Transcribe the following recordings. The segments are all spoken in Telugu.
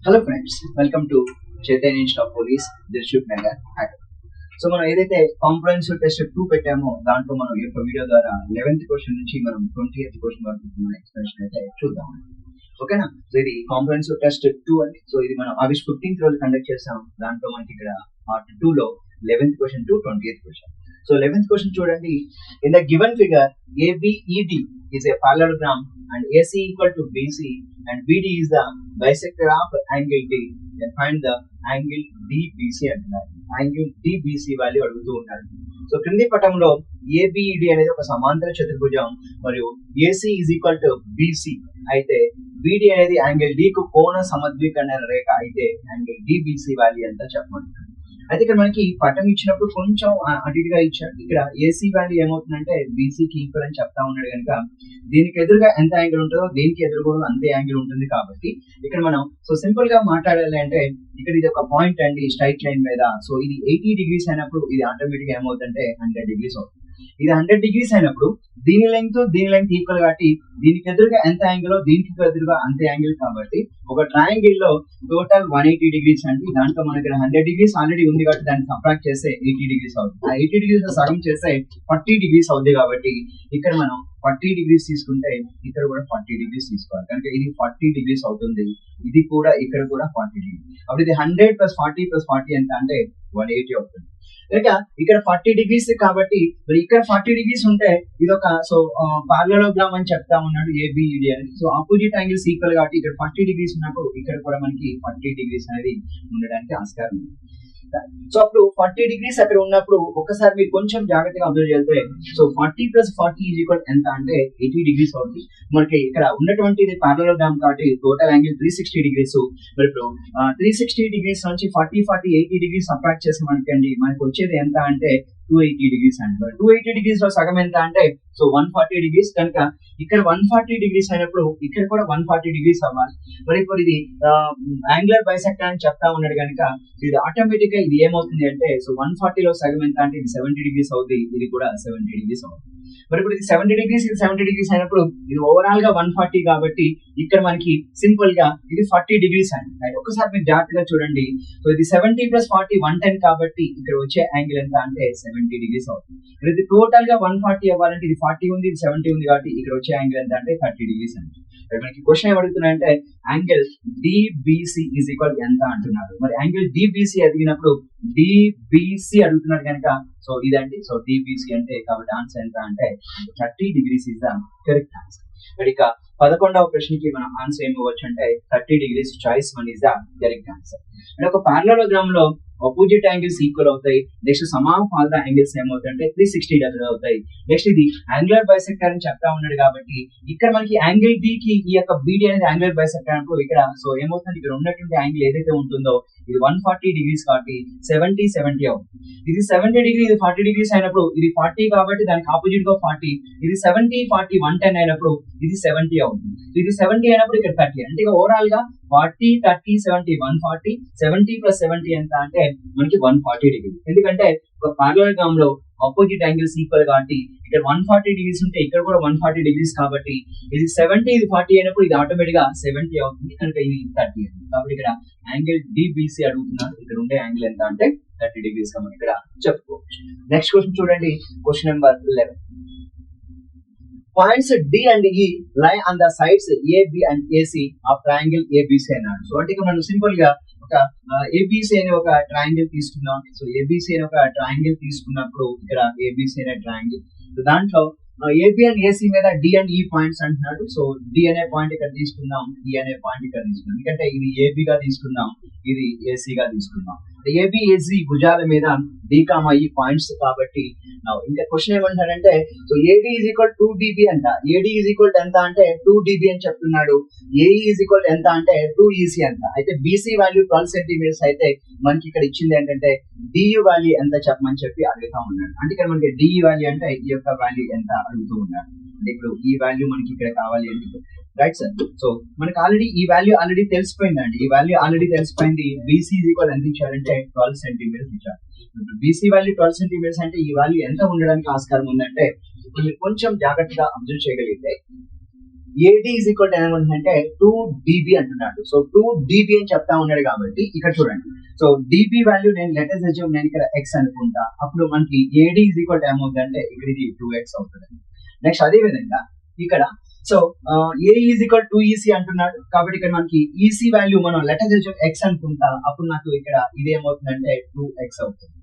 Hello friends, welcome to Chaitanya institute of police Dilsukh Nagar hacker. So మనం ఏదైతే కాంప్రహెన్సివ్ టెస్ట్ 2 పెట్టామో దాంట్లో మనం ఈ యొక్క వీడియో ద్వారా 11th క్వశ్చన్ నుంచి మనం 20th క్వశ్చన్ వరకు మన ఎక్స్ప్లెనేషన్ అయితే చూద్దాం. ఓకేనా? సో ఇది కాంప్రహెన్సివ్ టెస్ట్ 2 అండి. సో ఇది మనం ఆగస్ట్ 15th రోజు కండక్ట్ చేసాం. దాంట్లో మనకి ఇక్కడ పార్ట్ 2 లో 11th question to 20th question. So 11th question చూడండి. In the given figure ABED is a parallelogram and AC equal to BC and BD is the bisector of angle D. Then find the angle DBC అంటున్నారు. యాంగిల్ DBC వాల్యూ అడుగుతూ ఉన్నారు. సో క్రింది పటంలో ABED అనేది ఒక సమాంతర చతుర్భుజం మరియు AC is equal to BC అయితే BD అనేది యాంగిల్ D కు కోణ సమద్వికరణ రేఖ అయితే యాంగిల్ DBC వాల్యూ ఎంత చెప్పమంటారు. అయితే ఇక్కడ మనకి పటం ఇచ్చినప్పుడు కొంచెం అటు ఇటుగా ఇచ్చాడు. ఇక్కడ ఏసీ వాల్యూ ఏమవుతుందంటే బీసీకి ఈక్వల్ అని చెప్తా ఉన్నాడు కనుక దీనికి ఎదురుగా ఎంత యాంగిల్ ఉంటుందో దీనికి ఎదురుగా అంతే యాంగిల్ ఉంటుంది. కాబట్టి ఇక్కడ మనం సో సింపుల్ గా మాట్లాడాలి అంటే ఇక్కడ ఇది ఒక పాయింట్ అండి స్ట్రైట్ లైన్ మీద. సో ఇది 80 degrees అయినప్పుడు ఇది ఆటోమేటిక్ గా ఏమవుతుందంటే 100 degrees అవుతుంది. ఇది 100 degrees అయినప్పుడు దీని లెంగ్త్ ఈక్వల్ కాబట్టి దీనికి ఎదురుగా ఎంత యాంగిల్ దీనికి ఎదురుగా అంతే యాంగిల్ కాబట్టి ఒక ట్రయాంగిల్ లో టోటల్ 180 degrees అండి. దాంట్లో మనకి 100 degrees ఆల్రెడీ ఉంది కాబట్టి దాన్ని సబ్ట్రాక్ట్ చేస్తే 80 degrees అవుతుంది. ఆ 80 degrees సగం చేస్తే 40 degrees అవుతుంది. కాబట్టి ఇక్కడ మనం 40 degrees తీసుకుంటే ఇక్కడ కూడా 40 degrees తీసుకోవాలి కనుక ఇది 40 degrees అవుతుంది. ఇది కూడా ఇక్కడ కూడా 40 degrees. అప్పుడు ఇది 100 + 40 + 40 ఎంత అంటే 180 అవుతుంది. కనుక ఇక్కడ 40 degrees కాబట్టి మరి ఇక్కడ 40 degrees ఉంటే ఇది ఒక సో పారలెలోగ్రామ్ అని చెప్తా ఉన్నాడు ABED అనేది. సో ఆపోజిట్ యాంగిల్స్ ఈక్వల్ కాబట్టి ఇక్కడ 40 degrees ఉన్నప్పుడు ఇక్కడ కూడా మనకి 40 degrees అనేది ఉండడానికి ఆస్కారం ఉంది. సో అప్పుడు 40 degrees అక్కడ ఉన్నప్పుడు ఒకసారి మీరు కొంచెం జాగ్రత్తగా అబ్జర్వ్ చేస్తే సో 40 + 40 = ఎంత అంటే 80 degrees అవుతుంది. మనకి ఇక్కడ ఉన్నటువంటి ఇది పారలెలోగ్రామ్ కాబట్టి టోటల్ యాంగిల్ 360 degrees. మరి ఇప్పుడు 360 degrees నుంచి 40 80 degrees సబ్ట్రాక్ట్ చేసి మనకి వచ్చేది ఎంత అంటే 280 degrees అండి. 280 degrees లో సగం ఎంత అంటే సో 140 degrees. కనుక ఇక్కడ 140 degrees అయినప్పుడు ఇక్కడ కూడా 140 degrees అవ్వాలి. మరి ఇప్పుడు ఇది యాంగులర్ బైసెక్టర్ అని చెప్తా ఉన్నాడు కనుక ఇది ఆటోమేటిక్ గా ఇది ఏమవుతుంది అంటే సో 140 లో సగం ఎంత అంటే ఇది 70 degrees అవుతుంది. ఇది కూడా 70 degrees అవుతుంది. మరి ఇప్పుడు ఇది 70 degrees ఇది 70 degrees అయినప్పుడు ఇది ఓవరాల్ గా 140 కాబట్టి ఇక్కడ మనకి సింపుల్ గా ఇది 40 degrees అండి. ఒకసారి మీరు జాగ్రత్తగా చూడండి. సో ఇది 70 + 40 110 కాబట్టి ఇక్కడ వచ్చే యాంగిల్ ఎంత అంటే 70 degrees అవుతుంది. ఇది టోటల్ గా 140 అవ్వాలంటే ఇది 40 ఉంది ఇది 70 ఉంది కాబట్టి ఇక్కడ వచ్చే యాంగిల్ ఎంత అంటే 30 degrees అండి. మనకి క్వశ్చన్ ఏమడుగుతున్నాయంటే యాంగిల్ DBC = ఎంత అంటున్నారు. మరి యాంగిల్ DBC అడిగినప్పుడు DBC అడుగుతున్నాడు కనుక సో ఇదండి. సో DBC అంటే కాబట్టి ఆన్సర్ ఎంత అంటే 30 degrees is the correct answer. మరి ఇక 11వ ప్రశ్నకి మనం ఆన్సర్ ఏమవచ్చు అంటే 30 degrees choice 1 is the correct answer. అంటే ఒక పారలెలోగ్రామ్ లో ఆపోజిట్ యాంగిల్స్ ఈక్వల్ అవుతాయి. Next sum of all the angles ఏమవుతాయంటే 360 degrees అవుతాయి. నెక్స్ట్ ఇది యాంగులర్ బైసెక్టర్ అని చెప్తా ఉన్నాడు కాబట్టి ఇక్కడ మనకి యాంగిల్ D కి ఈ యొక్క BD అనేది యాంగులర్ బైసెక్టర్ అనుకో ఇక్కడ సో ఏమవుతుంది ఇక్కడ ఉన్నటువంటి యాంగిల్ ఏదైతే ఉంటుందో ఇది 140 degrees కాబట్టి 70 అవుతుంది. ఇది 70 degrees ఇది 40 degrees అయినప్పుడు ఇది 40 కాబట్టి దానికి ఆపోజిట్ గా 40 ఇది 70 40 110 అయినప్పుడు ఇది 70 అవుతుంది. ఇది 70 అయినప్పుడు ఇక్కడ 30 అంటే ఓవరాల్ గా 40 30 70 140 70 + 70 ఎంత అంటే మనకి 140 degrees. ఎందుకంటే ఒక పారలెలోగ్రామ్ లో ఆపోజిట్ యాంగిల్స్ ఈక్వల్ కాబట్టి ఇక్కడ 140 degrees ఉంటే ఇక్కడ కూడా 140 degrees కాబట్టి ఇది 70 ఇది 40 అయినప్పుడు ఇది ఆటోమేటిక్ గా 70 అవుతుంది కనుక ఇది 30 అవుతుంది. కాబట్టి ఇక్కడ యాంగిల్ DBC అడుగుతున్నారు. ఇక్కడ ఉండే యాంగిల్ ఎంత అంటే 30 degrees గా మనం ఇక్కడ చెప్పుకోవచ్చు. నెక్స్ట్ క్వశ్చన్ చూడండి. Question number 11. Points D and E lie on the sides AB and AC of triangle ABC అన్నాడు. సో అంటే మనం సింపుల్ గా ఒక ABC అనే ఒక ట్రయాంగిల్ తీసుకున్నాం. సో ABC అనే ఒక ట్రయాంగిల్ తీసుకున్నప్పుడు ఇక్కడ ABC అనే ట్రయాంగిల్ దాంట్లో AB and AC మీద D and E పాయింట్స్ అంటున్నాడు. సో D అనే పాయింట్ ఇక్కడ తీసుకుందాం, E అనే పాయింట్ ఇక్కడ తీసుకుందాం. ఎందుకంటే ఇది AB గా తీసుకుందాం, ఇది AC గా తీసుకుందాం. ABAC భుజాల మీద D, E పాయింట్స్ కాబట్టి ఇంకా క్వశ్చన్ ఏమంటారంటే సో AD = 2dB అంట. AD = ఎంత అంటే 2dB అని చెప్తున్నాడు. AE = ఎంత అంటే 2EC అంట. అయితే BC వాల్యూ 12 centimeters అయితే మనకి ఇక్కడ ఇచ్చింది ఏంటంటే DU వాల్యూ ఎంత చెప్పమని చెప్పి అడుగుతా ఉన్నాడు. అంటే ఇక్కడ మనకి DE వాల్యూ అంటే ఈ యొక్క వాల్యూ ఎంత అడుగుతూ ఉన్నాడు. అంటే ఇప్పుడు ఈ వాల్యూ మనకి ఇక్కడ కావాలి అంటే రైట్ సార్. సో మనకి ఆల్రెడీ ఈ వాల్యూ ఆల్రెడీ తెలిసిపోయిందండి. ఈ వాల్యూ ఆల్రెడీ తెలిసిపోయింది. BC = ఎంత ఇచ్చారంటే 12 centimeters ఇచ్చారు. BC వాల్యూ 12 centimeters అంటే ఈ వాల్యూ ఎంత ఉండడానికి ఆస్కారం ఉందంటే మీరు కొంచెం జాగ్రత్తగా అబ్జర్వ్ చేయగలిగితే ఏడి ఈజ్ ఈక్వల్ టు ఏమంటుందంటే 2 dB అంటున్నాడు. సో 2 dB అని చెప్తా ఉన్నాడు కాబట్టి ఇక్కడ చూడండి. సో డిబి వాల్యూ నేను లెటర్స్ అజ్యూమ్ నేను ఇక్కడ x అనుకుంటా. అప్పుడు మనకి ఏడి ఈజ్ ఈక్వల్ టు ఏమవుతుందంటే ఇక్కడ ఇది 2x అవుతుంది. నెక్స్ట్ అదే విధంగా ఇక్కడ so A is equal to EC అంటున్నాడు కాబట్టి ఇక్కడ మనకి ఈసీ వాల్యూ మనం లెటర్స్ అజ్యూమ్ x అనుకుంటా. అప్పుడు నాకు ఇక్కడ ఇది ఏమవుతుందంటే 2x అవుతుంది.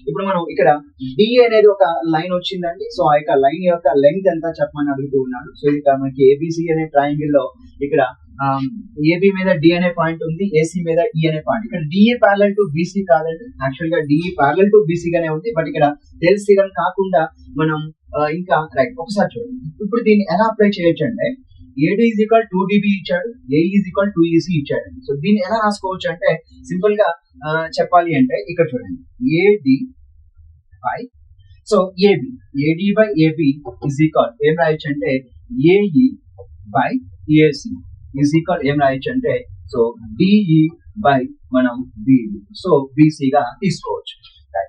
ఇప్పుడు మనం ఇక్కడ డి అనేది ఒక లైన్ వచ్చిందండి. సో ఆ యొక్క లైన్ యొక్క లెంగ్త్ ఎంత చెప్పమని అడుగుతూ ఉన్నాడు. సో ఇక్కడ మనకి ఏబిసి అనే ట్రయాంగిల్ లో ఇక్కడ ఏబి మీద డి అనే పాయింట్ ఉంది, ఏసీ మీద ఈ అనే పాయింట్. ఇక్కడ డిఈ ప్యారలల్ టు బీసీ కాదండి, యాక్చువల్ గా డిఈ ప్యారలల్ టు బీసీ గానే ఉంది. బట్ ఇక్కడ టేల్స్ థీరం కాకుండా మనం ఇంకా రైట్ ఒకసారి చూడండి. ఇప్పుడు దీన్ని ఎలా అప్లై చేయొచ్చు అంటే ఏడి ఈజ్ ఈక్వల్ 2 dB ఇచ్చాడు, ఏ ఈజ్ ఈక్వల్ 2 EC ఇచ్చాడు. సో దీన్ని ఎలా రాసుకోవచ్చు అంటే సింపుల్ గా చెప్పాలి అంటే ఇక్కడ చూడండి AD by so AB, AD by AB is equal ఏం రాయొచ్చు అంటే AE by AC is equal ఏం రాయొచ్చు అంటే సో డిఈ బై మనం బిఈ సో బీసీగా తీసుకోవచ్చు.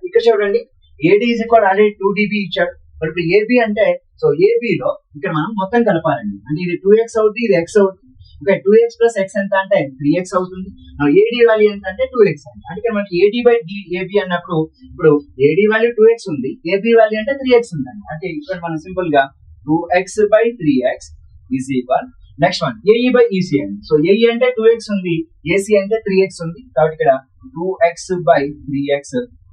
ఇక్కడ చూడండి AD is equal already 2 dB ఇచ్చాడు. మరి ఇప్పుడు ఏబి అంటే సో ఏబిలో ఇక్కడ మనం మొత్తం కలపాలండి. అంటే ఇది 2x అవుతుంది, ఇది x అవుతుంది. ఓకే 2x ప్లస్ x ఎంత అంటే 3x అవుతుంది. ఏడి వాల్యూ ఎంత అంటే 2x అంటే ఇక్కడ మనకి ఏడి బై డి ఏబి అన్నప్పుడు ఇప్పుడు ఏడి వాల్యూ 2x ఉంది, ఏబి వాల్యూ అంటే 3x ఉందండి. అంటే ఇక్కడ మనం సింపుల్ గా 2x by 3x is equal next one AE by EC అండి. సో ఏఈ అంటే 2x ఉంది, ఏసీ అంటే 3x ఉంది కాబట్టి ఇక్కడ 2x by 3x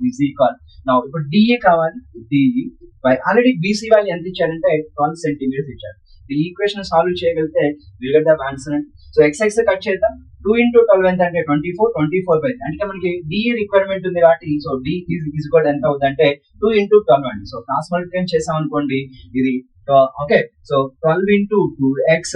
is equal నా ఇప్పుడు డిఈ కావాలి, DE by already BC value ఎంత ఇచ్చారంటే 12 సెంటీమీటర్స్ ఇచ్చారు. ఈ ఈక్వేషన్ సాల్వ్ చేయగలిగితే విల్ గెట్ ద ఆన్సర్ అండి. సో ఎక్స్ కట్ చేద్దాం. 2 into 12 ఎంత అంటే 24 బై అంటే మనకి డిఈ రిక్వైర్మెంట్ ఉంది కాబట్టి సో డి ఈజ్ ఈక్వల్ ఎంత అవుతుంది అంటే 2 into 12 అండి. సో క్రాస్ మల్టిప్లై చేసాం అనుకోండి ఇది okay so 12 into 2x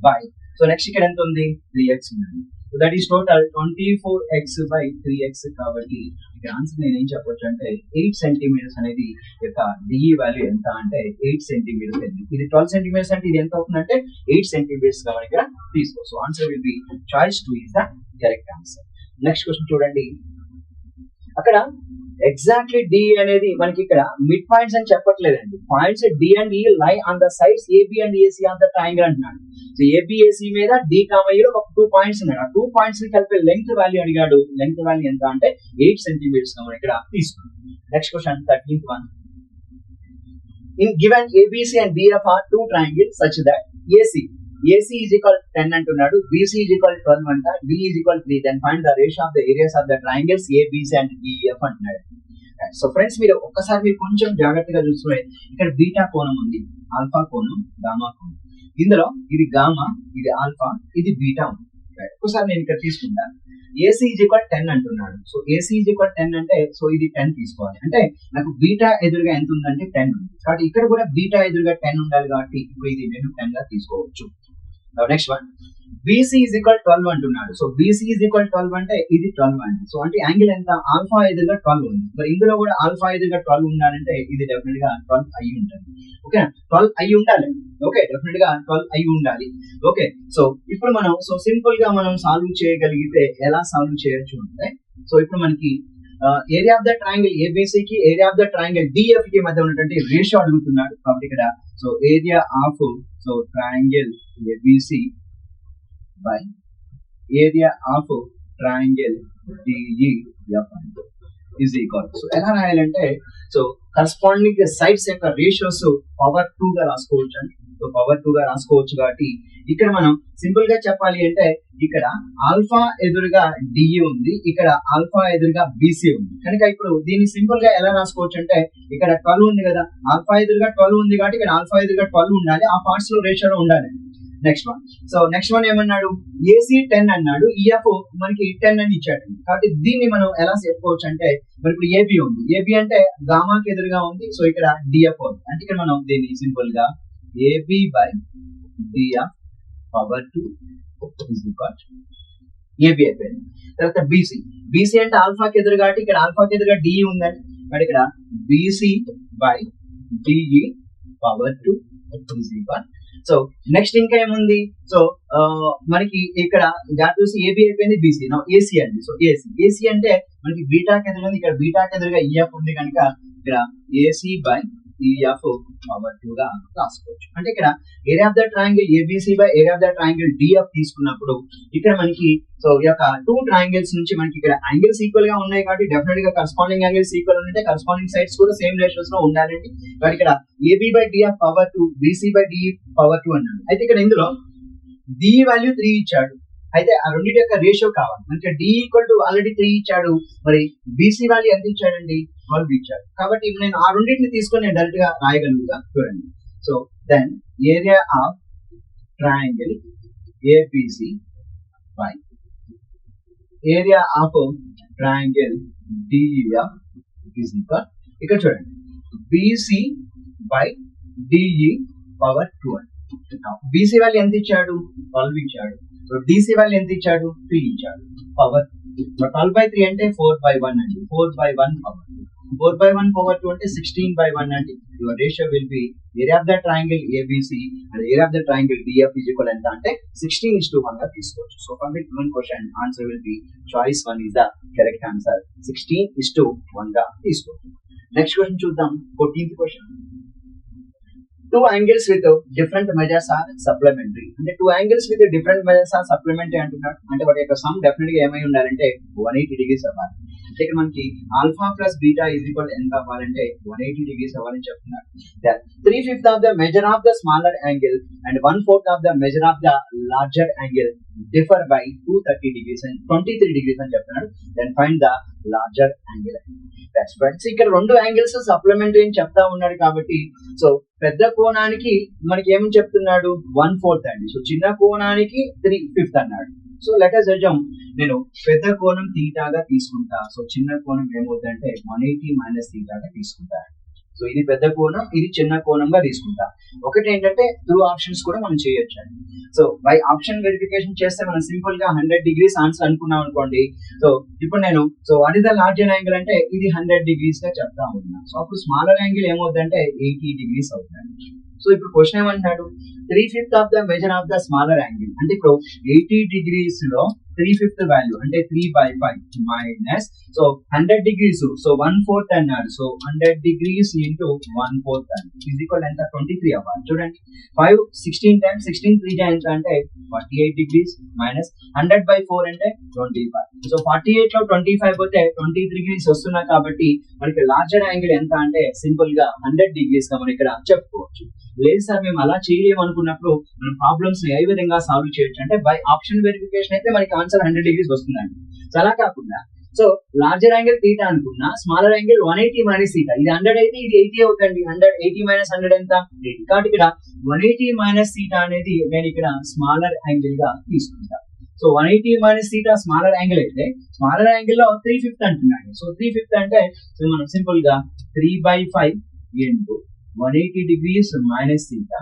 by so next ఇక్కడ ఎంత ఉంది 3x ఉంది. So that is total 24x by 3x కాబట్టి ఇక్కడ ఆన్సర్ నేను ఏం చెప్పొచ్చు అంటే 8 సెంటీమీటర్స్ అనేది యొక్క డిఈ వాల్యూ ఎంత అంటే 8 సెంటీమీటర్స్ అయింది. ఇది 12 సెంటీమీటర్స్ అంటే ఇది ఎంత అవుతుందంటే 8 సెంటీమీటర్స్ గా మనకి తీసుకో. So answer will be choice 2 is the correct answer. Next question చూడండి. అక్కడ ఎగ్జాక్ట్లీ డి అనేది మనకి ఇక్కడ మిడ్ పాయింట్స్ అని చెప్పట్లేదండి. Points D and E lie on the sides AB and AC on the triangle అంటున్నాడు. సో ఏబిఏసి మీద డి కామయ్యలో ఒక 2 పాయింట్స్ ఉన్నాయి. ఆ 2 పాయింట్స్ ని కలిపి లెంగ్త్ వాల్యూ అడిగాడు. లెంగ్త్ వాల్యూ ఎంత అంటే 8 సెంటీమీటర్స్ మనం ఇక్కడ తీసుకున్నాం. Next question 13th one. In given ABC and BF are two triangles such that AC is equal to 10 అంటున్నాడు, BC is equal to 12 అంట, D is equal to 3. Then find the ratio of the areas of the triangles ABC and BF అంటున్నాడు. సో ఫ్రెండ్స్ మీరు ఒక్కసారి మీరు కొంచెం జాగ్రత్తగా చూస్తే ఇక్కడ బీటా కోణం ఉంది, ఆల్ఫా కోణం, గామా కోణం. ఇందులో ఇది గామా, ఇది ఆల్ఫా, ఇది బీటా ఉంది. ఒకసారి నేను ఇక్కడ తీసుకుంటా. ఏసీ ఈజ్ ఈక్వల్ 10 అంటున్నాడు. సో ఏసీ ఈజ్ ఈక్వల్ 10 అంటే సో ఇది 10 తీసుకోవాలి. అంటే నాకు బీటా ఎదురుగా ఎంత ఉందంటే 10 ఉంది. కాబట్టి ఇక్కడ కూడా బీటా ఎదురుగా 10 ఉండాలి కాబట్టి ఇప్పుడు ఇది నేను 10 గా తీసుకోవచ్చు. Next one BC is equal 12 అంటున్నాడు. సో బీసీ ఈజ్ ఈక్వల్ 12 అంటే ఇది 12 అండి. సో అంటే యాంగిల్ ఎంత ఆల్ఫా ఎదురుగా 12 ఉంది. మరి ఇందులో కూడా ఆల్ఫా ఎదురుగా 12 ఉండాలంటే ఇది డెఫినెట్ గా 12 అయి ఉంటుంది. ఓకే 12 అయి ఉండాలి. ఓకే డెఫినెట్ గా 12 అయి ఉండాలి. ఓకే సో ఇప్పుడు మనం సో సింపుల్ గా మనం సాల్వ్ చేయగలిగితే ఎలా సాల్వ్ చేయొచ్చు అంటే సో ఇప్పుడు మనకి area of the triangle ABC కి area of the triangle DF కి మధ్య ఉన్నటువంటి రేషియో అడుగుతున్నాడు. కాబట్టి ఇక్కడ so area of so triangle ABC by area of triangle DEF is equal. So ఎలా రాయాలంటే సో కరస్పాండింగ్ సైడ్స్ యొక్క రేషియోస్ పవర్ 2 గా రాసుకోవచ్చు అండి. సో పవర్ 2 గా రాసుకోవచ్చు కాబట్టి ఇక్కడ మనం సింపుల్ గా చెప్పాలి అంటే ఇక్కడ ఆల్ఫా ఎదురుగా డిఈ ఉంది, ఇక్కడ ఆల్ఫా ఎదురుగా బీసీ ఉంది. కనుక ఇప్పుడు దీన్ని సింపుల్ గా ఎలా రాసుకోవచ్చు అంటే ఇక్కడ 12 ఉంది కదా, ఆల్ఫా ఎదురుగా 12 ఉంది కాబట్టి ఇక్కడ ఆల్ఫా ఎదురుగా 12 ఉండాలి, ఆ పార్ట్స్ లో రేషియోలో ఉండాలి. Next one so next one ఏమన్నాడు ఏసీ 10 అన్నాడు, ఈఎఫ్ మనకి 10 అని ఇచ్చాడు. కాబట్టి దీన్ని మనం ఎలా చెప్పుకోవచ్చు అంటే మరి ఇప్పుడు ఏబి ఉంది, ఏబి అంటే గామాకి ఎదురుగా ఉంది. సో ఇక్కడ డిఎఫ్ ఉంది. అంటే ఇక్కడ మనం దీన్ని సింపుల్ గా AB by DF power 2 is equal AB అయిపోయింది. తర్వాత బీసీ, బీసీ అంటే ఆల్ఫాకి ఎదురు కాబట్టి ఇక్కడ ఆల్ఫాకి ఎదురుగా డిఈ ఉందండి. మరి ఇక్కడ BC by DE power 2 is equal. So next ఇంకా ఏముంది సో మనకి ఇక్కడ చూసి ఏబి అయిపోయింది, బీసీ ఏసీ అండి. సో ఏసీ అంటే మనకి బీటాకి ఎదురుగా ఇక్కడ బీటాకి ఎదురుగా ఈఎఫ్ ఉంది కనుక ఇక్కడ ఏసీ బై DF పవర్ 2 గా రాసుకోవచ్చు. అంటే ఇక్కడ area of the triangle ABC by area of the triangle DF తీసుకున్నప్పుడు ఇక్కడ మనకి సో ఈ యొక్క టూ ట్రయాంగిల్స్ నుంచి మనకి ఇక్కడ యాంగిల్స్ ఈక్వల్ గా ఉన్నాయి కాబట్టి డెఫినెట్ గా కరస్పాండింగ్ యాంగిల్స్ ఈక్వల్ ఉంటే కరస్పాండింగ్ సైడ్స్ కూడా సేమ్ రేషియోస్ లో ఉండాలండి. కాబట్టి ఇక్కడ AB by DF power 2 BC by DE power 2 అన్నాడు. అయితే ఇక్కడ ఇందులో D వాల్యూ 3 ఇచ్చాడు. అయితే ఆ రెండింటి యొక్క రేషియో కావాలి మనకి. D ఈక్వల్ టు ఆల్రెడీ 3 ఇచ్చాడు, మరి BC వాల్యూ ఎంత ఇచ్చాడండి 12 ఇచ్చాడు. కాబట్టి ఇప్పుడు నేను ఆ రెండింటిని తీసుకొని నేను డైరెక్ట్ గా రాయగలుగుతా. చూడండి, so then area of triangle ABC by area of triangle DEF is equal, ఇక్కడ చూడండి BC by DE power 12. BC value ఎంత ఇచ్చాడు 12 ఇచ్చాడు, DC వాల్యూ ఎంత ఇచ్చాడు 3 ఇచ్చాడు. పవర్ 12 బై 3 అంటే 4 బై 1 అండి. 4 బై 1 పవర్ 4 బై 1 పవర్ 2 అంటే 16 బై 1 అండి. Your ratio will be area of the triangle ABC and area of the triangle DF is equal ఎంత అంటే 16:1 గా తీసుకోవచ్చు. So from the given question answer will be choice 1 is the correct answer. 16:1 గా తీసుకోవచ్చు. నెక్స్ట్ క్వశ్చన్ చూద్దాం. 14th question. Two angles with different measures are supplementary. అంటే two angles with different measures are supplementary అంటున్నాడు. అంటే వాటి యొక్క సమ్ డెఫినెట్ గా ఏమై ఉండాలంటే 180 degrees అవ్వాలి. అంటే ఇక్కడ మనకి alpha plus beta is equal ఎంత అవ్వాలంటే 180 degrees అవ్వాలని చెప్తున్నారు. 3/5 of the measure of the smaller angle and 1/4 of the measure of the larger angle differ by 230 degrees and 23 degrees అని చెప్తున్నాడు. Then find the larger angle. That's right. So ఇక్కడ రెండు యాంగిల్స్ సప్లిమెంటరీ అని చెప్తా ఉన్నాడు కాబట్టి సో పెద్ద కోణానికి మనకి ఏమని చెప్తున్నాడు 1/4 అండి. సో చిన్న కోణానికి 3/5 అన్నాడు. సో లెట్ us assume నేను పెద్ద కోణం తీటాగా తీసుకుంటా. సో చిన్న కోణం ఏమవుతుందంటే 180 మైనస్ తీటాగా తీసుకుంటా. సో ఇది పెద్ద కోణం, ఇది చిన్న కోణంగా తీసుకుంటా. ఒకటి ఏంటంటే త్రూ ఆప్షన్స్ కూడా మనం చేయొచ్చు అండి. సో బై ఆప్షన్ వెరిఫికేషన్ చేస్తే మనం సింపుల్ గా 100 degrees ఆన్సర్ అనుకున్నాం అనుకోండి. సో ఇప్పుడు నేను so what is the larger angle అంటే ఇది 100 degrees గా చెప్తా ఉన్నాను. సో అప్పుడు స్మాలర్ యాంగిల్ ఏమవుతుందంటే 80 degrees అవుతుంది. సో ఇప్పుడు క్వశ్చన్ ఏమంటున్నాడు 3/5 of the measure of the smaller angle. అంటే ఇప్పుడు 80 degrees లో 3/5 వాల్యూ అంటే 3/5 మైనస్ సో 100 degrees సో 1/4 అన్నాడు. So 100 degrees into 1/4 is equal ఎంత 23 అవ్వాలి. చూడండి 5 16 times 16 3 ఎంత అంటే 48 degrees మైనస్ 100/4 అంటే 25. సో 48 లో 25 పోతే 23 degrees వస్తున్నా కాబట్టి మనకి లార్జర్ యాంగిల్ ఎంత అంటే సింపుల్ గా 100 degrees గా మనం ఇక్కడ చెప్పుకోవచ్చు. లేదు సార్ మేము అలా చేయలేము అనుకున్నప్పుడు మనం ప్రాబ్లమ్స్ ఏ విధంగా సాల్వ్ చేయొచ్చు అంటే బై ఆప్షన్ వెరిఫికేషన్ అయితే మనకి ఆన్సర్ 100 degrees వస్తుందండి. సో అలా కాకుండా సో లార్జర్ యాంగిల్ తీటా అనుకున్నా స్మాలర్ యాంగిల్ 180 మైనస్ తీటా, ఇది 100 అయితే ఇది 80 అవుతుంది. 180 మైనస్ 100 ఎంత 80. కాబట్టి ఇక్కడ 180 మైనస్ తీటా అనేది నేను ఇక్కడ స్మాలర్ యాంగిల్ గా తీసుకుంటా. So 180 minus theta smaller angle అయితే స్మాలర్ యాంగిల్ లో 3/5 అంటున్నాడు. సో 3/5 అంటే సో మనం సింపుల్ గా 3/5 into 180 degrees minus theta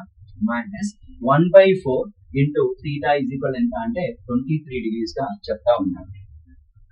minus 1/4 into theta is equal ఎంత అంటే 23 degrees గా చెప్తా ఉన్నాను.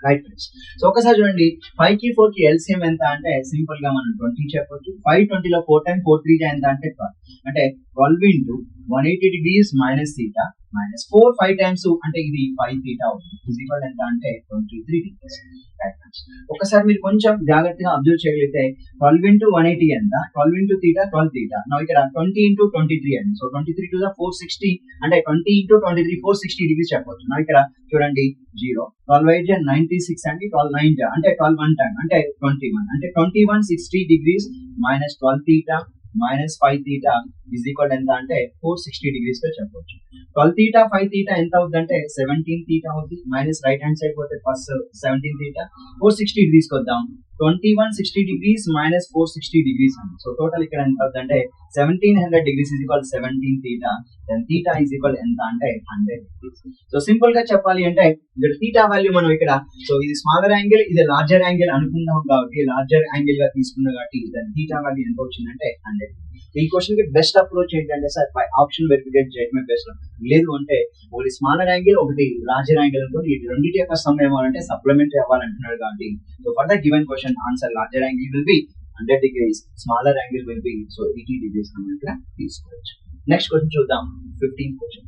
Right friends. సో ఒకసారి చూడండి 5 కి 4 కి ఎల్సిఎం ఎంత అంటే సింపుల్ గా మనం 20 చెప్పొచ్చు. 5 20 లో 4 టైమ్ 4 3 ఎంత అంటే 12 అంటే 12 into 180 degrees minus theta minus 4 5 times అంటే ఇది 5 తీటా అవుతుంది. ఈజ్ ఈక్వల్ ఎంత అంటే 23 degrees. Right friends. ఒకసారి మీరు కొంచెం జాగ్రత్తగా అబ్జర్వ్ చేయగలిగితే 12 ఇంటూ 180 ఎంత 12 ఇంటూ తీటా 12 తీటా. నా ఇక్కడ 20 ఇంటూ 23 అండి. సో 23 to the 460 అంటే 20 ఇంటూ 23 460 degrees చెప్పవచ్చు. నా ఇక్కడ చూడండి 0 12 8 96 అండి. 12 9 అంటే 12 1 టైం అంటే 21 అంటే 21 60 degrees minus 12 theta minus 5 theta is equal ఎంత అంటే 460 degrees గా చెప్పవచ్చు. 12 తీటా 5 తీటా ఎంత అవుతుంది అంటే 17 తీటా అవుతుంది. మైనస్ రైట్ హ్యాండ్ సైడ్ పోతే ఫస్ట్ 17 తీటా 460 degrees కొద్దాం. 21 60 degrees మైనస్ 460 degrees అండి. సో టోటల్ ఇక్కడ ఎంత అవుతుంది అంటే 1700 degrees is equal 17 theta. Then theta is equal ఎంత అంటే 100 degrees. సో సింపుల్ గా చెప్పాలి అంటే ఇక్కడ తీటా వాల్యూ మనం ఇక్కడ సో ఇది స్మాలర్ యాంగిల్ ఇది లార్జర్ యాంగిల్ అనుకున్నాం కాబట్టి లార్జర్ యాంగిల్ గా తీసుకున్నాం కాబట్టి దాని తీటా వాల్యూ ఎంత వచ్చిందంటే 100. ఈ క్వశ్చన్ కి బెస్ట్ అప్రోచ్ ఏంటంటే సార్ బై ఆప్షన్ వెరిఫికేట్ చేయడమే బెస్ట్. లేదు అంటే ఒకటి స్మాలర్ యాంగిల్ ఒకటి లార్జర్ యాంగిల్ అనుకోండి ఈ రెండింటి యొక్క సమ్ ఏమవ్వాలంటే సప్లిమెంటరీ అవ్వాలంటున్నాడు కాబట్టి so for the given question answer larger angle will be 100 degrees, smaller angle will be so 80 degrees మనం ఇక్కడ తీసుకోవచ్చు. నెక్స్ట్ క్వశ్చన్ చూద్దాం. 15th question.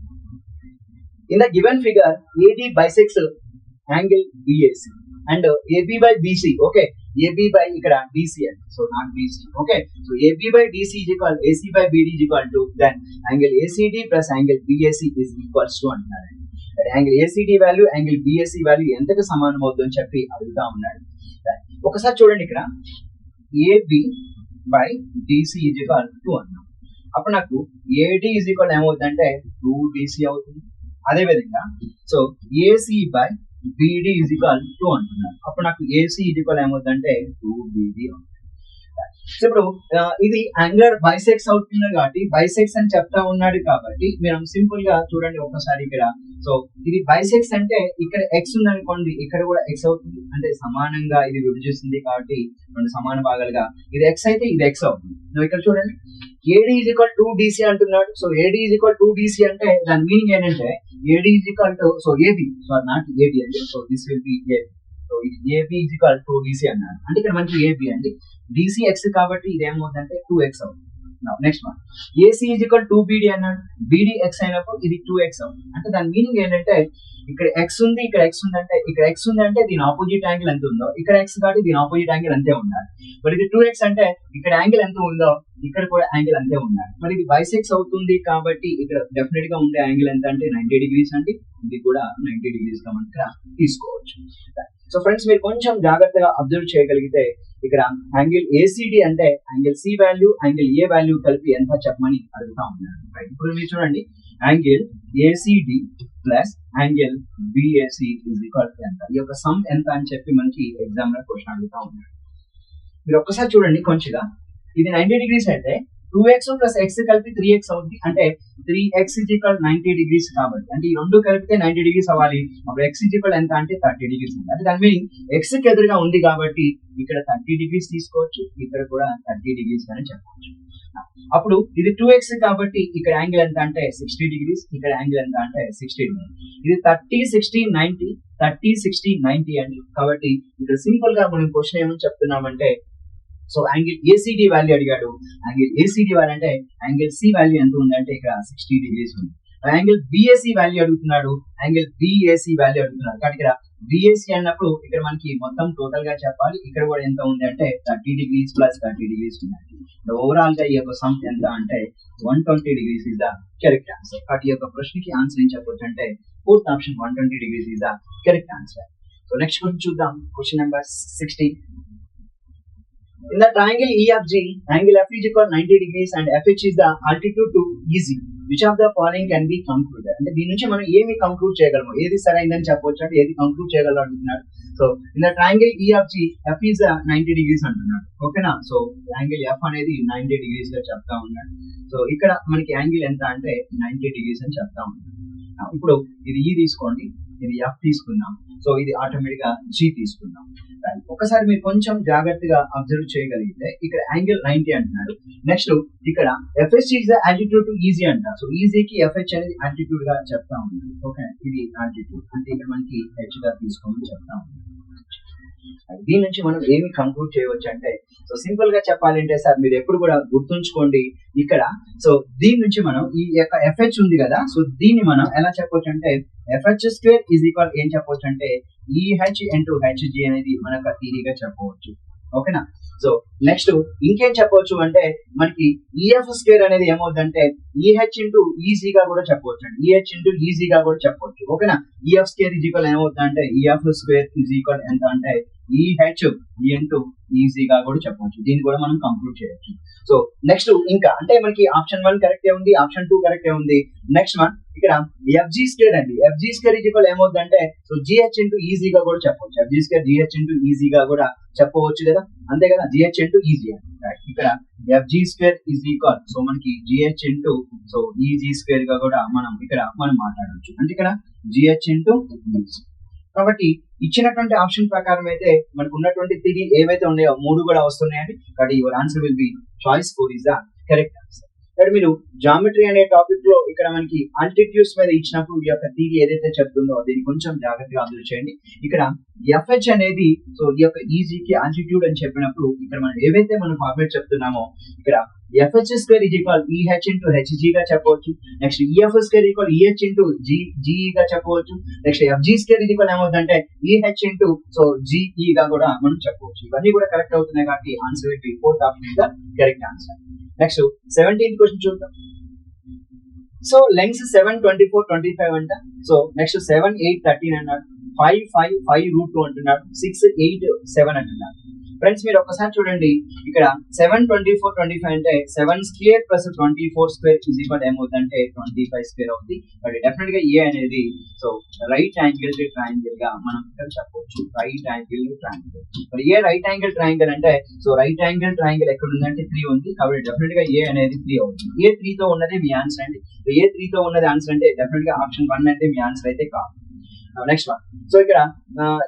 In the given figure AD bisects angle BAC and AB by BC. Okay AB by ఇక్కడ DC అండి, so not BC. Okay, so AB by DC is equal AC by BD is equal to then angle ACD plus angle BAC is equals to అంటున్నాడు. Angle ACD value angle BAC value ఎంతకు సమానం అవుతుందని చెప్పి అడుగుతా ఉన్నాడు. ఒకసారి చూడండి, ఇక్కడ AB by DC is equal to అన్నాం. అప్పుడు నాకు AD is equal ఏమవుతుందంటే 2DC అవుతుంది. అదే విధంగా so AC by BD is equal to అంటున్నాను. అప్పుడు నాకు AC is equal ఏమవుతుందంటే 2BD అవుతుంది. సో ఇప్పుడు ఇది యాంగులర్ బైసెక్స్ అవుతుంది కాబట్టి బైసెక్స్ అని చెప్తా ఉన్నాడు కాబట్టి మనం సింపుల్ గా చూడండి ఒకసారి ఇక్కడ. సో ఇది బైసెక్స్ అంటే ఇక్కడ ఎక్స్ ఉంది అనుకోండి, ఇక్కడ కూడా ఎక్స్ అవుతుంది, అంటే సమానంగా ఇది విభజిస్తుంది కాబట్టి రెండు సమాన భాగాలుగా ఇది ఎక్స్ అయితే ఇది ఎక్స్ అవుతుంది. నువ్వు ఇక్కడ చూడండి AD is equal to DC అంటున్నాడు. So AD is equal to DC అంటే దాని మీనింగ్ ఏంటంటే AD is equal to so AB, so not AD అండి, so this will be AB. So ఇది AB is equal to DC అన్నాడు, అంటే ఇక్కడ మనకి AB అండి, DC x కాబట్టి ఇది ఏమవుతుందంటే 2x అవుతుంది. Next one AC is equal to BD అన్నాడు, BD x అయినప్పుడు ఇది 2x అవుతుంది. అంటే దాని మీనింగ్ ఏంటంటే ఇక్కడ x ఉంది, ఇక్కడ x ఉంది, అంటే ఇక్కడ x ఉంది అంటే దీని ఆపోజిట్ యాంగిల్ ఎంత ఉందో ఇక్కడ x కాబట్టి దీని ఆపోజిట్ యాంగిల్ అంతే ఉండాలి. మరి ఇది 2x అంటే ఇక్కడ యాంగిల్ ఎంత ఉందో ఇక్కడ కూడా యాంగిల్ అంతే ఉండాలి. మరి ఇది బైసెక్స్ అవుతుంది కాబట్టి ఇక్కడ డెఫినెట్ గా ఉండే యాంగిల్ ఎంత అంటే 90 degrees అండి, ఇది కూడా 90 degrees గా మనకి తీసుకోవచ్చు. సో ఫ్రెండ్స్ మీరు కొంచెం జాగ్రత్తగా అబ్జర్వ్ చేయగలిగితే ఇక్కడ యాంగిల్ ACD అంటే angle C value angle A value కలిపి ఎంత చెప్పమని అడుగుతా ఉన్నాడు. ఇప్పుడు మీరు చూడండి angle ACD plus angle BAC is equal to ఎంత, ఈ యొక్క సమ్ ఎంత అని చెప్పి మనకి ఎగ్జామ్ లో క్వశ్చన్ అడుగుతా ఉన్నాడు. మీరు ఒక్కసారి చూడండి కొంచెంగా, ఇది 90 degrees అయితే 2x ప్లస్ x కలిపి 3x అవుతుంది, అంటే 3x is equal 90 degrees కాబట్టి అంటే ఈ రెండు కలిపితే 90 degrees అవ్వాలి. అప్పుడు x is equal ఎంత అంటే 30 degrees ఉంది. అంటే దాని మీనింగ్ x కి ఎదురుగా ఉంది కాబట్టి ఇక్కడ 30 degrees తీసుకోవచ్చు, ఇక్కడ కూడా 30 degrees అని చెప్పవచ్చు. అప్పుడు ఇది 2x కాబట్టి ఇక్కడ యాంగిల్ ఎంత అంటే 60 degrees, ఇక్కడ యాంగిల్ ఎంత అంటే 60 degrees. ఇది 30 60 90 30 60 90 అండి. కాబట్టి ఇక్కడ సింపుల్ గా మనం క్వశ్చన్ ఏమని చెప్తున్నామంటే సో యాంగిల్ ACD వాల్యూ అడిగాడు, యాంగిల్ ACD వాల్యూ అంటే యాంగిల్ C వాల్యూ ఎంత ఉందంటే ఇక్కడ 60 degrees ఉంది. యాంగిల్ BAC వాల్యూ అడుగుతున్నాడు, యాంగిల్ BAC వాల్యూ అడుగుతున్నాడు కాబట్టి ఇక్కడ BAC అన్నప్పుడు ఇక్కడ మనకి మొత్తం టోటల్ గా చెప్పాలి, ఇక్కడ కూడా ఎంత ఉంది అంటే 30 degrees ప్లస్ 30 degrees ఉంది. ఓవరాల్ గా ఈ యొక్క సమ్ ఎంత అంటే 120 degrees is the correct answer. కాబట్టి ఈ యొక్క ప్రశ్నకి ఆన్సర్ ఏం చెప్పొచ్చు అంటే fourth option 120 degrees is the correct answer. So next question చూద్దాం, question number 16. In the triangle EFG, angle F is equal 90 degrees and FH is the altitude to EZ. Which of the following can be concluded? అంటే దీని నుంచి మనం ఏమి కంక్లూడ్ చేయగలము, ఏది సరైనదని చెప్పొచ్చు అంటే ఏది కంక్లూడ్ చేయగలరు అంటున్నాడు. So in the triangle EFG F is 90 degrees అంటున్నాడు. ఓకేనా, సో యాంగిల్ F అనేది 90 degrees గా చెప్తా ఉన్నాడు. సో ఇక్కడ మనకి యాంగిల్ ఎంత అంటే 90 degrees అని చెప్తా ఉన్నాడు. ఇప్పుడు ఇది E తీసుకోండి, ఇది F తీసుకుందాం, సో ఇది ఆటోమేటిక్ గా G తీసుకుందాం. ఒకసారి మీరు కొంచెం జాగ్రత్తగా అబ్జర్వ్ చేయగలిగితే ఇక్కడ యాంగిల్ 90 అంటున్నాడు. నెక్స్ట్ ఇక్కడ FH is the altitude to EZ అంట. సో EZ కి FH అనేది ఆల్టిట్యూడ్ గా చెప్తా ఉంది. ఓకే, ఇది ఆల్టిట్యూడ్ అంటే ఇక్కడ మనకి H గా తీసుకోమని చెప్తా ఉంది. దీని నుంచి మనం ఏమి కంక్లూడ్ చేయవచ్చు అంటే సో సింపుల్ గా చెప్పాలంటే సార్ మీరు ఎప్పుడు కూడా గుర్తుంచుకోండి ఇక్కడ. సో దీని నుంచి మనం ఈ యొక్క FH ఉంది కదా, సో దీన్ని మనం ఎలా చెప్పొచ్చు అంటే FH స్క్వేర్ ఈజ్ ఈక్వల్ ఏం చెప్పొచ్చు అంటే EH ఇంటూ HG అనేది మనకు థియరీగా చెప్పవచ్చు. ఓకేనా, సో నెక్స్ట్ ఇంకేం చెప్పవచ్చు అంటే మనకి EF స్క్వేర్ అనేది ఏమవుతుందంటే EH ఇంటూ EC గా కూడా చెప్పవచ్చు అండి, EH ఇంటూ EC గా కూడా చెప్పవచ్చు. ఓకేనా, EF స్క్వేర్ ఈజ్ ఈక్వల్ ఏమవుతుందంటే EF స్క్వేర్ ఈజ్ ఈక్వల్ ఎంత అంటే EH ఇంటూ EC గా కూడా చెప్పవచ్చు. దీన్ని కూడా మనం కంక్లూడ్ చేయొచ్చు. సో నెక్స్ట్ ఇంకా అంటే మనకి ఆప్షన్ 1 కరెక్టే ఉంది, ఆప్షన్ 2 కరెక్టే ఉంది. నెక్స్ట్ వన్ ఇక్కడ FG స్క్వేర్ అండి, FG స్క్వేర్ ఈజ్ ఈక్వల్ ఏమవుతుందంటే సో GH ఇంటూ EC గా కూడా చెప్పవచ్చు. FG square GH into EC గా కూడా చెప్పవచ్చు కదా, అంతే కదా, GH ఇంటూ EC. ఇక్కడ FG square is equal so మనకి GH into so EG square గా కూడా మనం మాట్లాడవచ్చు. అంటే ఇక్కడ GH ఇంటూ EC. కాబట్టి ఇచ్చినటువంటి ఆప్షన్ ప్రకారం అయితే మనకు ఉన్నటువంటి థియరీ ఏవైతే ఉన్నాయో 3 కూడా వస్తున్నాయండి. కాబట్టి your answer will be choice 4 is the correct answer. ఇక్కడ మీరు జామెట్రీ అనే టాపిక్ లో ఇక్కడ మనకి ఆల్టిట్యూడ్స్ మీద ఇచ్చినప్పుడు ఈ యొక్క థియరీ ఏదైతే చెప్తుందో దీన్ని కొంచెం జాగ్రత్తగా అబ్జర్వ్ చేయండి. ఇక్కడ ఎఫ్హెచ్ అనేది సో ఈ యొక్క ఈజీకి ఆల్టిట్యూడ్ అని చెప్పినప్పుడు ఇక్కడ మనం ఏవైతే మనం ఫార్మేట్ చెప్తున్నామో ఇక్కడ FH square is equal EH into HG గా చెప్పవచ్చు. Next EF square equal EH into GE గా చెప్పవచ్చు. Next FG square is equal ఏమవుతుందంటే ఈహెచ్ ఇంటూ సో జీఈ గా కూడా మనం చెప్పవచ్చు. ఇవన్నీ కూడా కరెక్ట్ అవుతున్నాయి కాబట్టి ఆన్సర్ ఏంటి? Fourth option is the correct answer. Next 17th question చూద్దాం. సో లెంగ్స్ 7, 24, 25 అంట. సో నెక్స్ట్ 7, 8, 13 అన్నాడు. 5, 5, 5√2 అంటున్నాడు. 6, 8, 7 అంటున్నాడు. ఫ్రెండ్స్ మీరు ఒకసారి చూడండి ఇక్కడ 7, 24, 25 అంటే 7 square plus 24 square is equal ఏమవుతుందంటే 25 స్క్వేర్ అవుతుంది. బట్ డెఫినెట్ గా ఏ అనేది సో రైట్ యాంగిల్ ట్రయాంగిల్ గా మనం ఇక్కడ చెప్పవచ్చు. Right angle triangle. మరి ఏ రైట్ యాంగిల్ ట్రయాంగిల్ అంటే సో రైట్ యాంగిల్ ట్రయాంగిల్ ఎక్కడ ఉందంటే 3 ఉంది. కాబట్టి డెఫినెట్ గా ఏ అనేది 3 అవుతుంది. ఏ 3 తో ఉన్నది మీ ఆన్సర్ అండి. ఏ 3 తో ఉన్నది ఆన్సర్ అంటే డెఫినెట్ గా ఆప్షన్ 1 అంటే మీ ఆన్సర్ అయితే కాదు. Next one. సో ఇక్కడ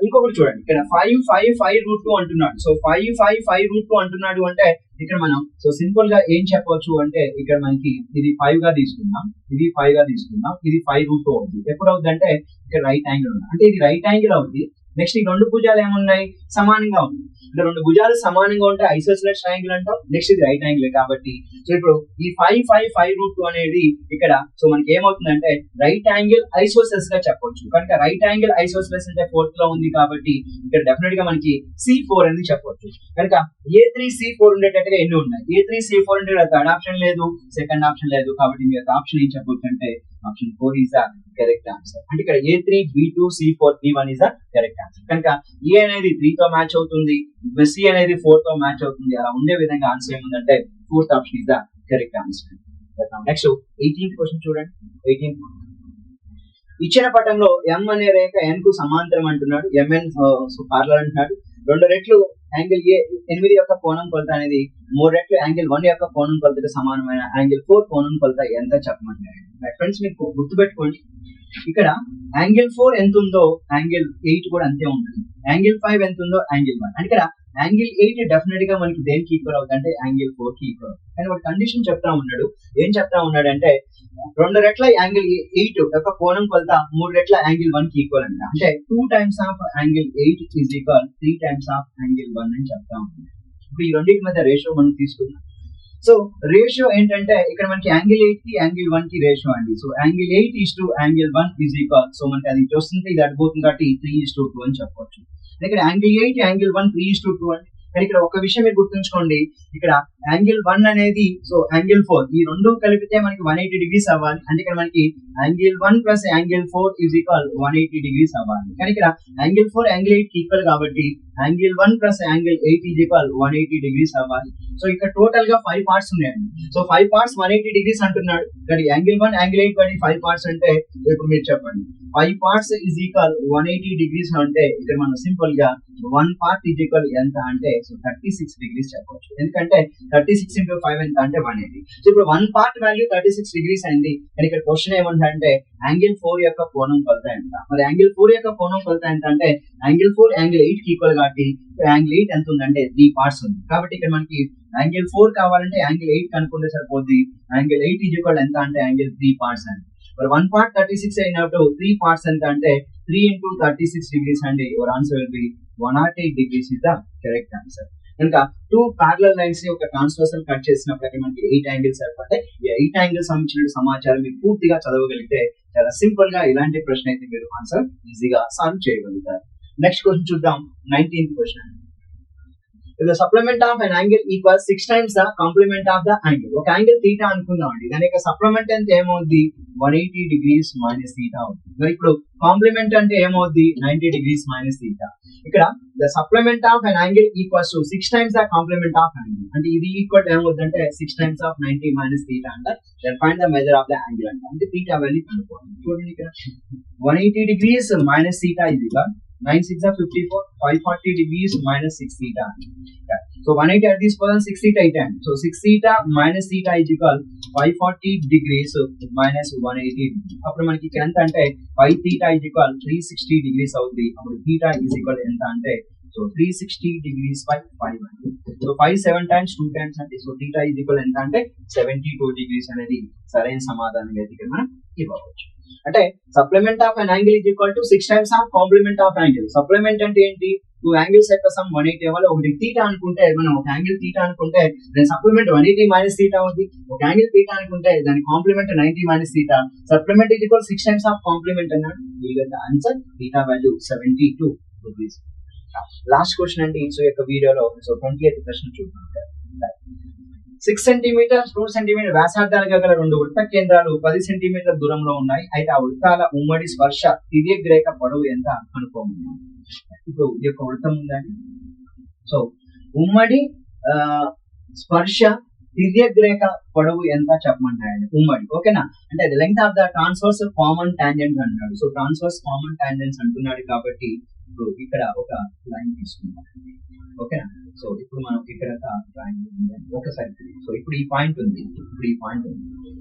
ఇంకొకటి చూడండి ఇక్కడ 5, 5, 5√2 అంటున్నాడు. సో 5, 5, 5√2 అంటున్నాడు అంటే ఇక్కడ మనం సో సింపుల్ గా ఏం చెప్పవచ్చు అంటే ఇక్కడ మనకి ఇది 5 గా తీసుకుందాం, ఇది 5 గా తీసుకుందాం, ఇది 5√2 అవుతుంది. ఎప్పుడు అవుతుంది అంటే ఇక్కడ రైట్ యాంగిల్ ఉంది అంటే ఇది రైట్ యాంగిల్ అవుతుంది. నెక్స్ట్ ఈ రెండు భుజాలు ఏమున్నాయి? సమానంగా ఉంది. అంటే రెండు భుజాలు సమానంగా ఉంటే ఐసోసెలస్ ట్రయాంగిల్ అంటాం. నెక్స్ట్ ఇది రైట్ యాంగిల్ కాబట్టి సో ఇప్పుడు ఈ 5, 5, 5√2 అనేది ఇక్కడ సో మనకి ఏమవుతుందంటే రైట్ యాంగిల్ ఐసోసెలస్ గా చెప్పొచ్చు. కనుక రైట్ యాంగిల్ ఐసోసెలస్ అంటే 4th లో ఉంది కాబట్టి ఇక్కడ డెఫినెట్ గా మనకి C4 అని చెప్పొచ్చు. కనుక A3 C4 ఉండేటట్టుగా ఎన్ని ఉన్నాయి? A3 C4 అంటే థర్డ్ ఆప్షన్ లేదు, సెకండ్ ఆప్షన్ లేదు. కాబట్టి మీ యొక్క ఆప్షన్ ఏం చెప్పొచ్చు అంటే option 4 is the correct answer. అంటే ఇక్కడ A3 B2 C4 B1 is the correct answer. కనుక ఏ అనేది 3 తో మ్యాచ్ అవుతుంది, సి అనేది 4 తో మ్యాచ్ అవుతుంది. అలా ఉండే విధంగా ఆన్సర్ ఏముందంటే 4th option is the correct answer. Next 18th question చూడండి. 18th ఇచ్చిన పటంలో M అనే రేఖ N కు సమాంతరం అంటున్నాడు. MN పార్లర్ అంటున్నాడు. 2 రెట్లు యాంగిల్ ఏ 8 యొక్క కోణం కొలత అనేది 3 రెట్లు యాంగిల్ 1 యొక్క కోణం కొలతకు సమానమైన యాంగిల్ 4 కోణం కొలత ఎంత చెప్పమంటారు. ఫ్రెండ్స్ మీకు గుర్తుపెట్టుకోండి ఇక్కడ యాంగిల్ 4 ఎంత ఉందో యాంగిల్ 8 కూడా అంతే ఉంటుంది. యాంగిల్ 5 ఎంత ఉందో యాంగిల్ 1 అంటే ఇక్కడ యాంగిల్ 8 డెఫినెట్ గా మనకి దేనికి ఈక్వల్ అవుతుంది అంటే యాంగిల్ 4 కి ఈక్వల్ అవుతుంది. కానీ ఒక కండిషన్ చెప్తా ఉన్నాడు. ఏం చెప్తా ఉన్నాడు అంటే 2 రెట్ల యాంగిల్ 8 యొక్క కోణం కొలత 3 రెట్ల యాంగిల్ 1 కి ఈక్వల్ అంట. అంటే 2 times of angle 8 is equal 3 times of angle 1 అని చెప్తా ఉన్నాడు. ఇప్పుడు ఈ రెండింటి మధ్య రేషియో మనం తీసుకుందాం. సో రేషియో ఏంటంటే ఇక్కడ మనకి యాంగిల్ 8 కి యాంగిల్ 1 కి రేషియో అండి. So angle 8 is to angle 1 is equal so మనకి అది చూస్తుంటే ఇది అడిపోతుంది కాబట్టి 3:2 అని చెప్పవచ్చు. ఇక్కడ యాంగిల్ 8 యాంగిల్ 1 3:2 అండి. కానీ ఇక్కడ ఒక విషయం మీరు గుర్తుంచుకోండి ఇక్కడ యాంగిల్ 1 అనేది సో యాంగిల్ 4 ఈ రెండు కలిపితే మనకి 180 degrees అవ్వాలి. అంటే ఇక్కడ మనకి angle 1 plus angle 4 is equal 180 degrees అవ్వాలి. కానీ ఇక్కడ యాంగిల్ 4 యాంగిల్ 8 కి ఈక్వల్ కాబట్టి angle 1 plus angle 8 is equal 180 degrees అవ్వాలి. సో ఇక్కడ టోటల్ గా 5 పార్ట్స్ ఉన్నాయండి. సో 5 పార్ట్స్ 180 degrees అంటున్నాడు. కానీ యాంగిల్ 1 యాంగిల్ 8 బట్టి 5 పార్ట్స్ అంటే ఇప్పుడు మీరు చెప్పండి 5 పార్ట్స్ ఈజ్ ఈక్వల్ 180 degrees అంటే ఇక్కడ మనం సింపుల్ గా 1 part ఈజ్ ఈక్వల్ ఎంత అంటే సో 36 degrees చెప్పవచ్చు. ఎందుకంటే 36 into 5 ఎంత అంటే 180. సో ఇప్పుడు 1 part వాల్యూ 36 degrees అయింది. కానీ ఇక్కడ క్వశ్చన్ ఏమంటే యాంగిల్ 4 యొక్క కోణం కొలత ఎంత? మరి యాంగిల్ 4 యొక్క కోణం కొలత ఎంత అంటే యాంగిల్ 4 యాంగిల్ 8 కి ఈక్వల్ కాబట్టి యాంగిల్ 8 ఎంత ఉందంటే 3 parts ఉంది. కాబట్టి ఇక్కడ మనకి యాంగిల్ 4 కావాలంటే యాంగిల్ 8 కనుక్కుంటే సరిపోద్ది. యాంగిల్ 8 ఈజ్ ఈక్వల్ ఎంత అంటే యాంగిల్ 3 parts అండి. మరి 1 part 36 అయినప్పుడు 3 parts ఎంత అంటే 3 into 36 degrees అండి. Your answer will be 108 degrees is the correct answer. కనుక 2 parallel lines ని ఒక ట్రాన్స్వర్సల్ కట్ చేసినప్పుడు మనకి 8 యాంగిల్స్ ఏర్పడతాయి. ఈ 8 యాంగిల్స్ సంబంధించిన సమాచారం మీరు పూర్తిగా చదవగలిగితే చాలా సింపుల్ గా ఇలాంటి ప్రశ్న అయితే మీరు ఆన్సర్ ఈజీగా సాల్వ్ చేయగలుగుతారు. నెక్స్ట్ క్వశ్చన్ చూద్దాం. 19th question. If the supplement of an angle equals 6 times the complement of the angle. ఒక యాంగిల్ θ అనుకుందాం అండి. దాని యొక్క సప్లిమెంట్ అంటే ఏమవుద్ది 180 degrees minus θ అవుతుంది. మరి ఇప్పుడు కాంప్లిమెంట్ అంటే ఏమవుద్ది 90 degrees minus θ. ఇక్కడ the supplement of an angle equals to 6 times the complement of angle. అంటే ఇది ఈక్వల్ ఏమవుద్ది అంటే 6 times of 90 minus θ అంటే then find the measure of the angle అంటే θ వాల్యూ కనుక్కోవాలి. చూడండి ఇక్కడ 180 degrees minus θ is equal 9 6 are 54 540 degrees minus 6 theta. So 180 at this position 6 theta 8 so 6 theta minus theta is equal 540 degrees minus 180. అప్పుడు మనకి ఎంత అంటే 5 theta is equal 360 degrees అవుతుంది. అప్పుడు theta is equal ఎంత అంటే so 360 degrees by 5 అంటే so 5 7 times 2 times అంటే so theta is equal ఎంత అంటే 72 degrees అనేది సరైన సమాధానం అయితే ఇక్కడ మనం ఇవ్వవచ్చు. అంటే supplement of an angle is equal to 6 times of complement of angle. Supplement అంటే ఏంటి? టూ యాంగిల్స్ యొక్క సమ్ 180 అవ్వాలి. ఒకటి తీటా అనుకుంటే మనం ఒక యాంగిల్ తీటా అనుకుంటే దాని సప్లిమెంట్ 180 మైనస్ తీటా ఉంది. ఒక యాంగిల్ తీటా అనుకుంటే దాని complement 90 minus theta. Supplement is equal 6 times of complement అన్నాడు. You get the answer theta value 72 rupees. Last question అండి సో యొక్క వీడియోలో. సో 28th ప్రశ్న చూద్దాం. 6 సెంటీమీటర్ 2 సెంటీమీటర్ వ్యాసార్థాలుగా గల రెండు వృత్త కేంద్రాలు 10 సెంటీమీటర్ల దూరంలో ఉన్నాయి. అయితే ఆ వృత్తాల ఉమ్మడి స్పర్శ తిర్యక్ రేఖ పొడవు ఎంత అనుకోమన్నాం. ఇప్పుడు ఈ యొక్క వృత్తం ఉందండి. సో ఉమ్మడి స్పర్శ తిర్యక్ రేఖ పొడవు ఎంత చెప్పమంటాయండి. ఉమ్మడి ఓకేనా. అంటే అది length of the transverse common tangent అంటున్నాడు. సో ట్రాన్స్వర్స్ కామన్ టాంజెంట్స్ అంటున్నాడు కాబట్టి ఇప్పుడు ఇక్కడ ఒక లైన్ తీసుకుందాం ఓకేనా. సో ఇప్పుడు మనం ఇక్కడ ఒకసారి సో ఇప్పుడు ఈ పాయింట్ ఉంది.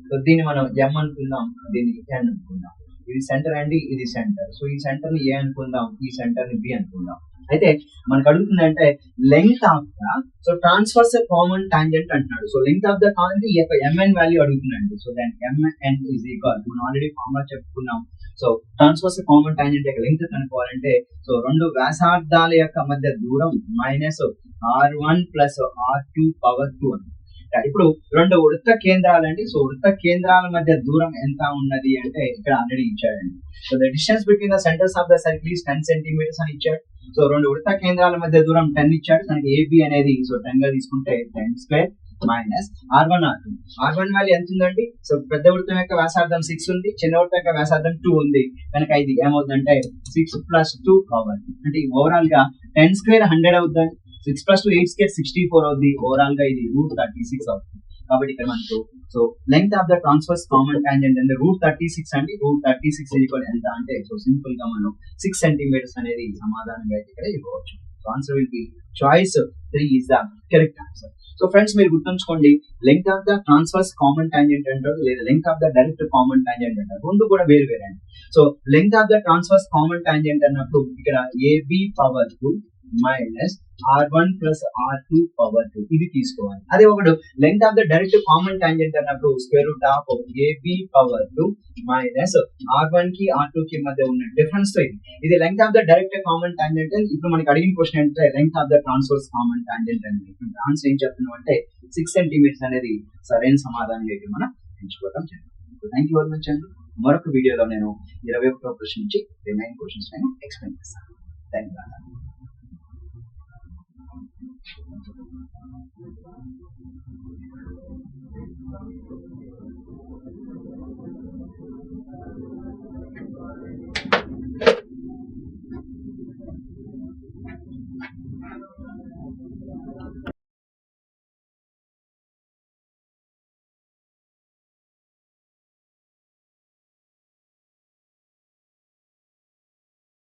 సో దీన్ని మనం ఎం అనుకుందాం, దీన్ని ఎన్ అనుకుందాం. ఇది సెంటర్ అండి, ఇది సెంటర్. సో ఈ సెంటర్ ని ఏ అనుకుందాం, ఈ సెంటర్ ని బి అనుకుందాం. అయితే మనకు అడుగుతుంది అంటే length of the so transverse common tangent అంటున్నాడు. So length of the common ఈ యొక్క ఎంఎన్ వాల్యూ అడుగుతున్నాడు. సో దాని ఎంఎన్ ఈజ్ ఈక్వల్ మనం ఆల్రెడీ ఫార్ములా చెప్పుకున్నాం. సో ట్రాన్స్వర్స్ కామన్ టాంజెంట్ యొక్క లెంగ్త్ కనుక్కోవాలంటే సో రెండు వ్యాసార్థాల యొక్క మధ్య దూరం minus R1 plus R2 power 2 అని. ఇప్పుడు రెండు వృత్త కేంద్రాలండి. సో వృత్త కేంద్రాల మధ్య దూరం ఎంత ఉన్నది అంటే ఇక్కడ ఆల్రెడీ ఇచ్చాడండి. So the distance between the centres of the circle is 10 centimetres అని ఇచ్చాడు. సో రెండు వృత్త కేంద్రాల మధ్య దూరం 10 ఇచ్చాడు. మనకి AB అనేది సో 10 గా తీసుకుంటే 10 square minus R1 R2. R1 value ఎంత ఉందండి. సో పెద్ద వృత్తం యొక్క వ్యాసార్థం 6 ఉంది, చిన్న వృత్తం యొక్క వ్యాసార్థం 2 ఉంది. కనుక ఇది ఏమవుతుందంటే 6 ప్లస్ 2 పవర్ అంటే ఓవరాల్ గా 10 స్క్వేర్ 100 అవుతుంది. 6 ప్లస్ 2 8 స్క్వేర్ 64 అవుతుంది. ఓవరాల్ గా ఇది √36 అవుతుంది. కాబట్టి ఇక్కడ మనకు so length of the transverse common tangent అంటే √36 అండి. √36 ఈక్వల్ ఎంత అంటే సో సింపుల్ గా మనం 6 సెంటీమీటర్స్ అనేది సమాధానంగా అయితే ఇక్కడ ఇవ్వవచ్చు. So answer will be choice 3 is the correct answer. So friends మీరు గుర్తుంచుకోండి, length of the transverse common tangent అంటారు లేదా length of the direct common tangent అంటారు. రెండు కూడా వేరు వేరే అండి. So length of the transverse common tangent అన్నప్పుడు ఇక్కడ AB power 2 minus R1 plus R2 power 2 ఇది తీసుకోవాలి. అదే ఒకటి length of the direct common tangent అన్నప్పుడు square root of AB power 2 minus R1 కి R2 కి మధ్య ఉన్న డిఫరెన్స్ తో ఇది length of the direct common tangent. ఇప్పుడు మనకి అడిగిన క్వశ్చన్ అంటే length of the transverse common tangent అనేది ఆన్సర్ ఏం చెప్తున్నాం అంటే 6 సెంటీమీటర్స్ అనేది సరైన సమాధానం అయితే మనం ఎంచుకోవడం జరిగింది. థ్యాంక్ యూ వెరీ మచ్ అండి. మరొక వీడియోలో నేను 21వ ప్రశ్న నుంచి రిమైనింగ్ క్వశ్చన్స్ నేను ఎక్స్ప్లెయిన్ చేస్తాను. Thank you.